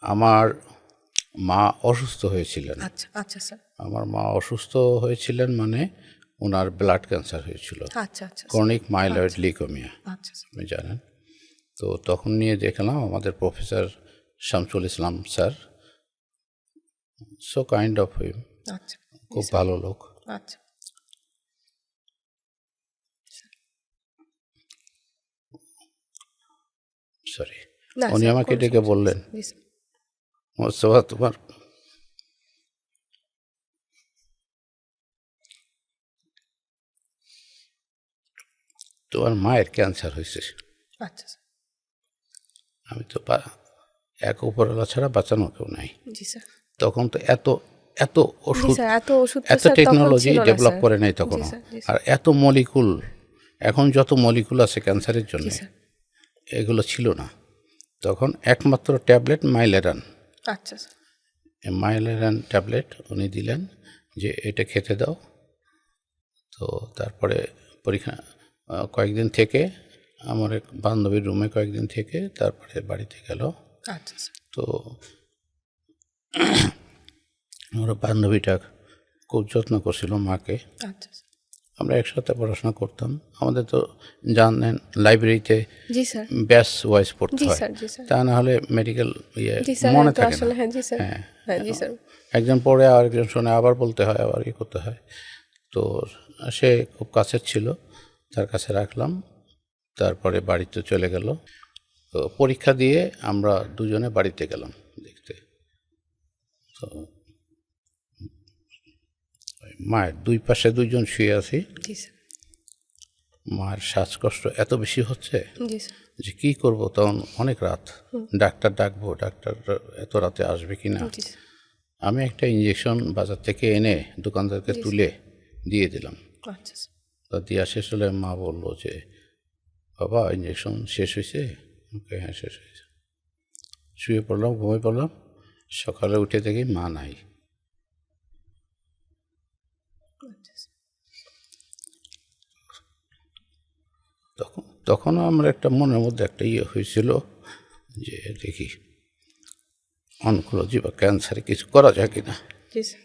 আমার মা অসুস্থ হয়েছিলেন। আচ্ছা আচ্ছা স্যার। আমার মা অসুস্থ হয়েছিলেন মানে ওনার ব্লাড ক্যান্সার হয়েছিল, আচ্ছা আচ্ছা ক্রনিক মাইলয়েড লিউকেমিয়া, আচ্ছা স্যার। আপনি জানেন। তো তখন নিয়ে দেখলাম আমাদের professor Shamsul Islam sir, so kind of him, আচ্ছা খুব ভালো লোক। আচ্ছা সরি, না উনি স্যার, আমাকে কোনো ডেকে সমস্যা নেই বললেন, স্যার। জি স্যার। মোস্তফা তোমার মায়ের ক্যান্সার হয়েছে। আচ্ছা স্যার। আমি তো এক উপরওয়ালা ছাড়া বাঁচানো কেউ নাই। জি স্যার। তখন তো এত এত জি ওষুধ, স্যার, এত ওষুধ তো এত স্যার তখন টেকনোলজি ছিল না ডেভেলপ স্যার। করে নাই জি তখনও। স্যার, জি আর স্যার। এত মলিকুল, এখন যত মলিকুল আছে ক্যান্সারের জন্য, জি স্যার। এগুলো ছিল না তখন। একমাত্র ট্যাবলেট মাইলেরান, আচ্ছা স্যার। মাইলেরান ট্যাবলেট উনি দিলেন যে এটা খেতে দাও। তো তারপরে পরীক্ষা কয়েকদিন থেকে আমার এক বান্ধবীর রুমে কয়েকদিন থেকে তারপরে বাড়িতে গেল। আচ্ছা স্যার। তো আমার বান্ধবীটা খুব যত্ন করছিল মাকে। আচ্ছা স্যার। আমরা একসাথে পড়াশোনা করতাম। আমাদের তো জানেন লাইব্রেরিতে জি স্যার। ব্যাচ ওয়াইজ পড়তে জি হয়, স্যার, জি স্যার। তা না হলে মেডিকেল জি স্যার, মনে হ্যাঁ, তো থাকে না। আসলে হ্যাঁ, জি স্যার। হ্যাঁ, হ্যাঁ, জি স্যার। একজন পড়ে আরেকজন শুনে, আবার বলতে হয়, আবার করতে হয়। তো সে খুব কাছের ছিল, তার কাছে রাখলাম। তারপরে বাড়িতে চলে গেল। তো পরীক্ষা দিয়ে আমরা দুজনে বাড়িতে গেলাম দেখতে। তো মায়ের দুই পাশে দুইজন শুয়ে আছি। জি স্যার। মায়ের শ্বাসকষ্ট এত বেশি হচ্ছে জি স্যার। যে কী করবো, তখন অনেক রাত। ডাক্তার ডাকবো, ডাক্তার এত রাতে আসবে কি না। জি স্যার। আমি একটা ইঞ্জেকশন বাজার থেকে এনে দোকানদারকে তুলে দিয়ে দিলাম। আচ্ছা স্যার। তো দেওয়া শেষ হলে মা বললো যে বাবা ইঞ্জেকশন শেষ হয়েছে। ওকে, হ্যাঁ শেষ হয়েছে। শুয়ে পড়লাম, ঘুমিয়ে পড়লাম। সকালে উঠে দেখি মা নাই। আচ্ছা স্যার। তখনও আমার একটা মনের মধ্যে একটা হয়েছিল যে দেখি অনকোলজি বা ক্যান্সারে কিছু করা যায় কিনা। জি স্যার।